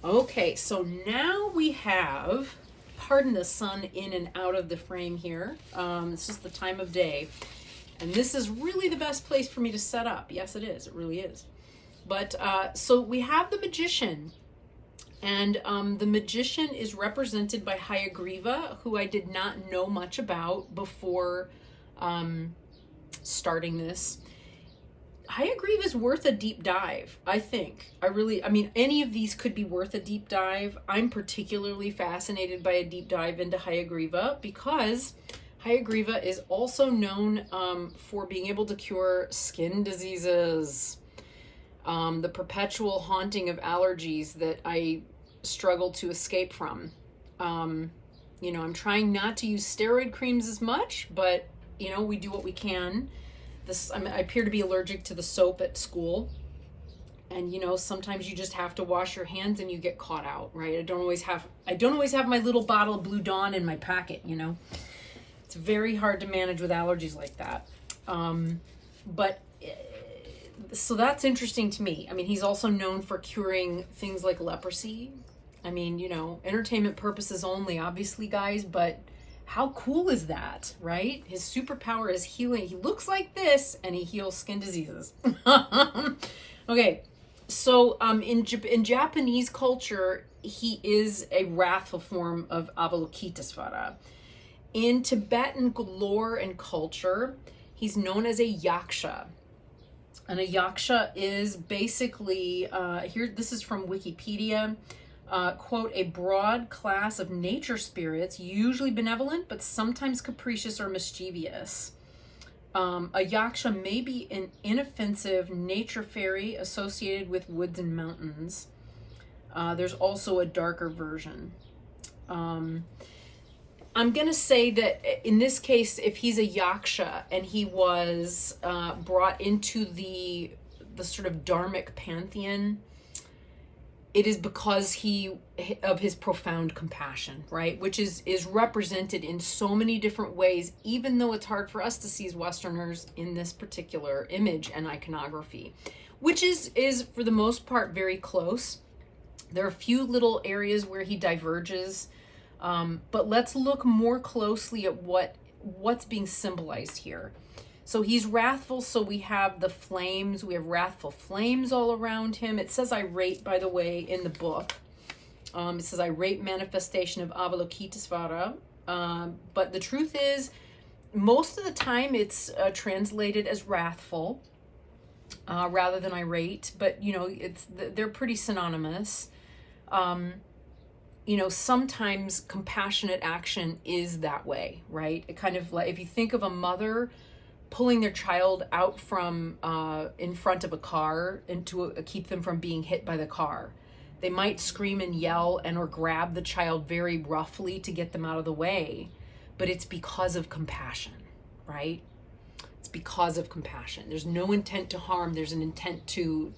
Okay, so now we have, pardon the sun in and out of the frame here. It's just the time of day. And this is really the best place for me to set up. Yes, it is. It really is. But so we have the Magician. And the Magician is represented by Hayagriva, who I did not know much about before starting this. Hayagriva is worth a deep dive, I think. I mean, any of these could be worth a deep dive. I'm particularly fascinated by a deep dive into Hayagriva because Hayagriva is also known for being able to cure skin diseases, the perpetual haunting of allergies that I struggle to escape from. You know, I'm trying not to use steroid creams as much, but, you know, we do what we can. I appear to be allergic to the soap at school. And, you know, sometimes you just have to wash your hands and you get caught out, right? I don't always have my little bottle of Blue Dawn in my pocket, you know? It's very hard to manage with allergies like that. So that's interesting to me. I mean, he's also known for curing things like leprosy. I mean, you know, entertainment purposes only, obviously, guys, but how cool is that, right? His superpower is healing. He looks like this and he heals skin diseases. Okay, so in Japanese culture, he is a wrathful form of Avalokitesvara. In Tibetan lore and culture, he's known as a yaksha. And a yaksha is basically, this is from Wikipedia, quote, a broad class of nature spirits, usually benevolent, but sometimes capricious or mischievous. A yaksha may be an inoffensive nature fairy associated with woods and mountains. There's also a darker version. I'm going to say that in this case, if he's a yaksha and he was brought into the sort of dharmic pantheon, it is because of his profound compassion, right? Which is represented in so many different ways, even though it's hard for us to see as Westerners in this particular image and iconography, which is for the most part very close. There are a few little areas where he diverges, but let's look more closely at what's being symbolized here. So he's wrathful, so we have the flames. We have wrathful flames all around him. It says irate, by the way, in the book. It says irate manifestation of Avalokitesvara. But the truth is, most of the time it's translated as wrathful rather than irate. But, you know, they're pretty synonymous. You know, sometimes compassionate action is that way, right? It kind of like, if you think of a mother pulling their child out from in front of a car and to keep them from being hit by the car. They might scream and yell or grab the child very roughly to get them out of the way, but it's because of compassion, right? It's because of compassion. There's no intent to harm. There's an intent to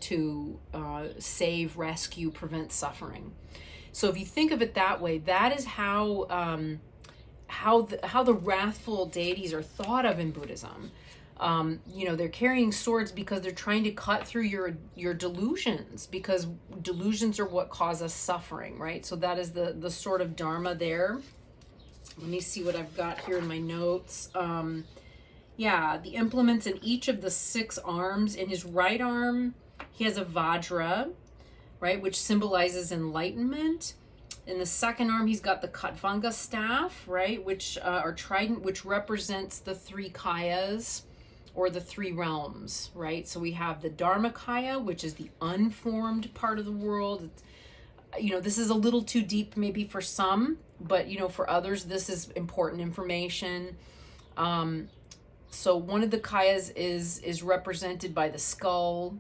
save, rescue, prevent suffering. So if you think of it that way, that is how the wrathful deities are thought of in Buddhism. You know, they're carrying swords because they're trying to cut through your delusions, because delusions are what cause us suffering, right? So that is the sort of dharma there. Let me see what I've got here in my notes. Yeah, the implements in each of the 6 arms. In his right arm, he has a vajra, right, which symbolizes enlightenment. In the second arm, he's got the Khatvanga staff, right, which or trident, which represents the 3 kayas, or the 3 realms, right? So we have the Dharmakaya, which is the unformed part of the world. You know, this is a little too deep maybe for some, but, you know, for others, this is important information. So one of the kayas is represented by the skull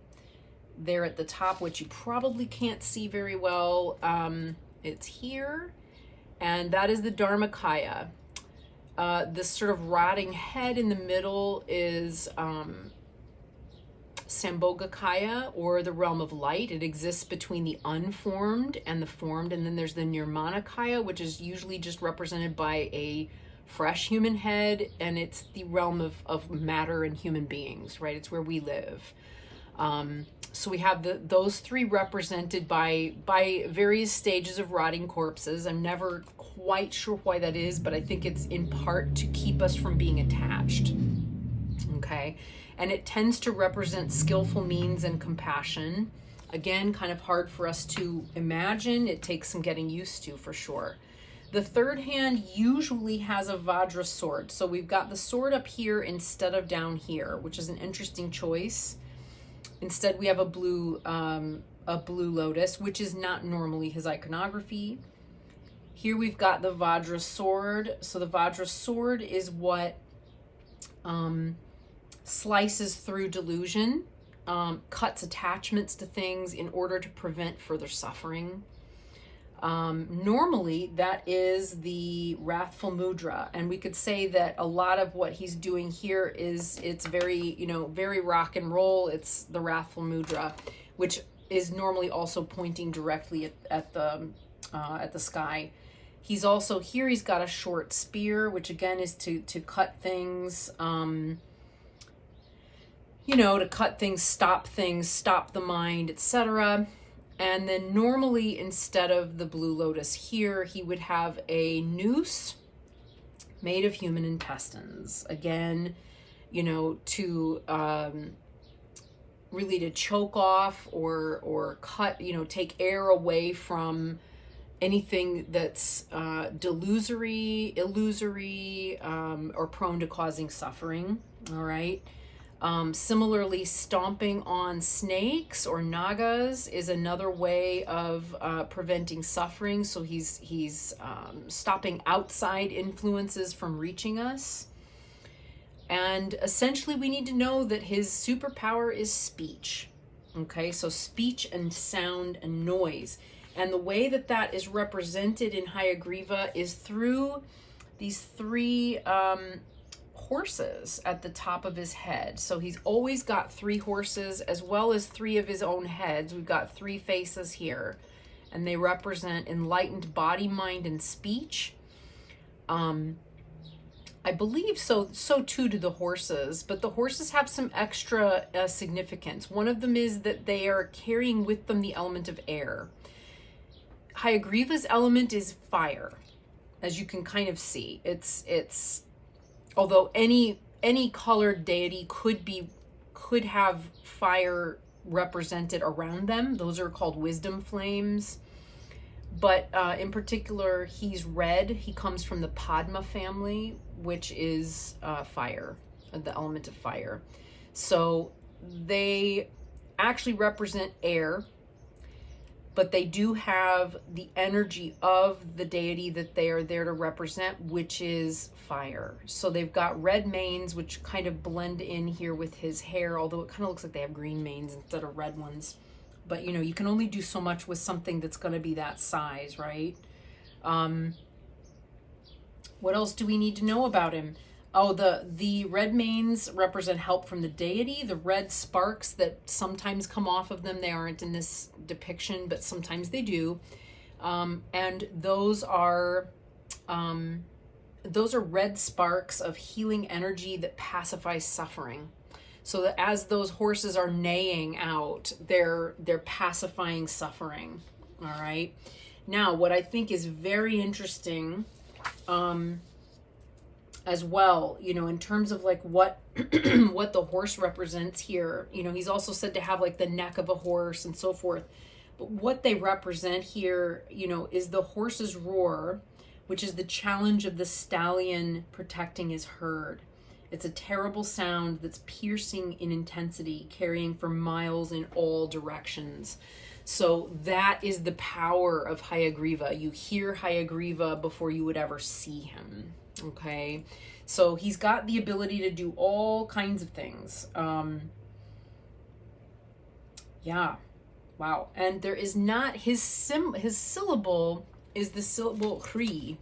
there at the top, which you probably can't see very well. It's here, and that is the Dharmakaya. This sort of rotting head in the middle is Sambhogakaya, or the realm of light. It exists between the unformed and the formed, and then there's the Nirmanakaya, which is usually just represented by a fresh human head, and it's the realm of matter and human beings, right? It's where we live. So we have those three represented by various stages of rotting corpses. I'm never quite sure why that is, but I think it's in part to keep us from being attached. Okay, and it tends to represent skillful means and compassion. Again, kind of hard for us to imagine. It takes some getting used to, for sure. The third hand usually has a Vajra sword. So we've got the sword up here instead of down here, which is an interesting choice. Instead, we have a blue lotus, which is not normally his iconography. Here we've got the Vajra sword. So the Vajra sword is what slices through delusion, cuts attachments to things in order to prevent further suffering. Normally that is the wrathful mudra, and we could say that a lot of what he's doing here it's very, very rock and roll. It's the wrathful mudra, which is normally also pointing directly at the sky. He's also here, he's got a short spear, which again is to cut things, to cut things, stop the mind, etc. And then normally, instead of the blue lotus here, he would have a noose made of human intestines. Again, to really to choke off or cut, take air away from anything that's illusory, or prone to causing suffering. All right. Similarly, stomping on snakes or nagas is another way of preventing suffering. So he's stopping outside influences from reaching us. And essentially, we need to know that his superpower is speech. Okay, so speech and sound and noise. And the way that is represented in Hayagriva is through these three horses at the top of his head. So he's always got three horses as well as three of his own heads. We've got three faces here, and they represent enlightened body, mind, and speech. I believe so too do the horses, but the horses have some extra significance. One of them is that they are carrying with them the element of air. Hayagriva's element is fire, as you can kind of see. It's although any colored deity could have fire represented around them. Those are called wisdom flames. But in particular, he's red. He comes from the Padma family, which is fire, the element of fire. So they actually represent air, but they do have the energy of the deity that they are there to represent, which is fire. So they've got red manes, which kind of blend in here with his hair, although it kind of looks like they have green manes instead of red ones. But, you can only do so much with something that's going to be that size, right? What else do we need to know about him? Oh, the red manes represent help from the deity. The red sparks that sometimes come off of them, they aren't in this depiction, but sometimes they do. And those are red sparks of healing energy that pacifies suffering. So that as those horses are neighing out, they're pacifying suffering. All right. Now, what I think is very interesting, as well, in terms of like what what the horse represents here. He's also said to have like the neck of a horse and so forth. But what they represent here, is the horse's roar, which is the challenge of the stallion protecting his herd. It's a terrible sound that's piercing in intensity, carrying for miles in all directions. So that is the power of Hayagriva. You hear Hayagriva before you would ever see him. Okay, so he's got the ability to do all kinds of things. Yeah, wow. And there is not his syllable is the syllable Hri,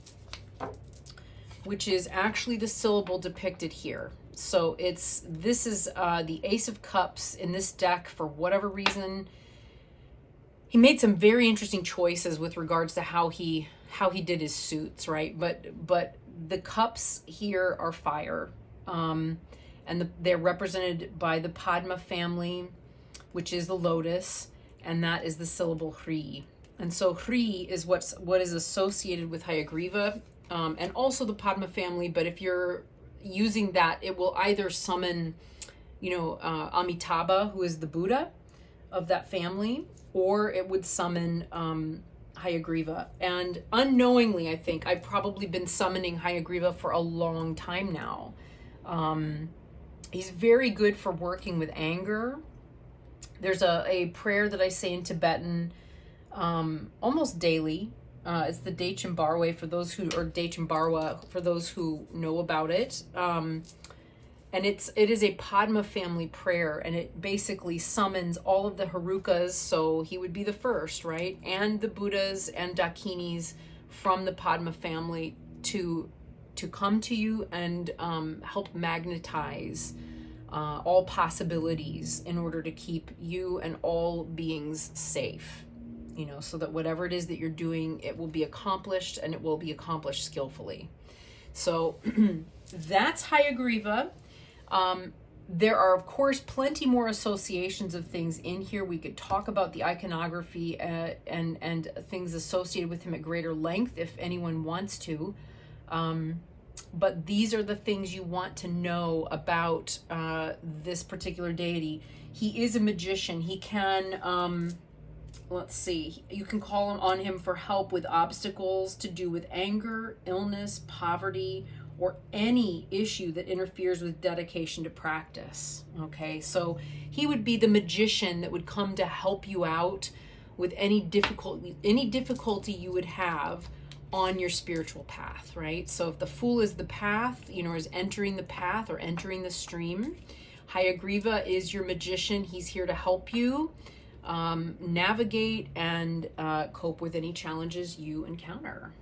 which is actually the syllable depicted here. So this is the Ace of Cups in this deck. For whatever reason, he made some very interesting choices with regards to how he did his suits, right? But the cups here are fire, and they're represented by the Padma family. which is the lotus, and that is the syllable Hri. And so Hri is what is associated with Hayagriva, and also the Padma family. But if you're using that, it will either summon, Amitabha, who is the Buddha of that family, or it would summon Hayagriva. And unknowingly, I think I've probably been summoning Hayagriva for a long time now. He's very good for working with anger. There's a prayer that I say in Tibetan almost daily. It's the Dechimbarwe for those who, or Dechimbarwa for those who know about it. And it is a Padma family prayer, and it basically summons all of the Harukas, so he would be the first, right? And the Buddhas and Dakinis from the Padma family to come to you and help magnetize all possibilities in order to keep you and all beings safe, so that whatever it is that you're doing, it will be accomplished, and it will be accomplished skillfully. So that's Hayagriva. There are, of course, plenty more associations of things in here. We could talk about the iconography and things associated with him at greater length if anyone wants to. But these are the things you want to know about this particular deity. He is a magician. He can, let's see, you can call on him for help with obstacles to do with anger, illness, poverty, or any issue that interferes with dedication to practice. Okay, so he would be the magician that would come to help you out with any difficulty you would have on your spiritual path, right? So if the Fool is the path, is entering the path or entering the stream, Hayagriva is your magician. He's here to help you navigate and cope with any challenges you encounter.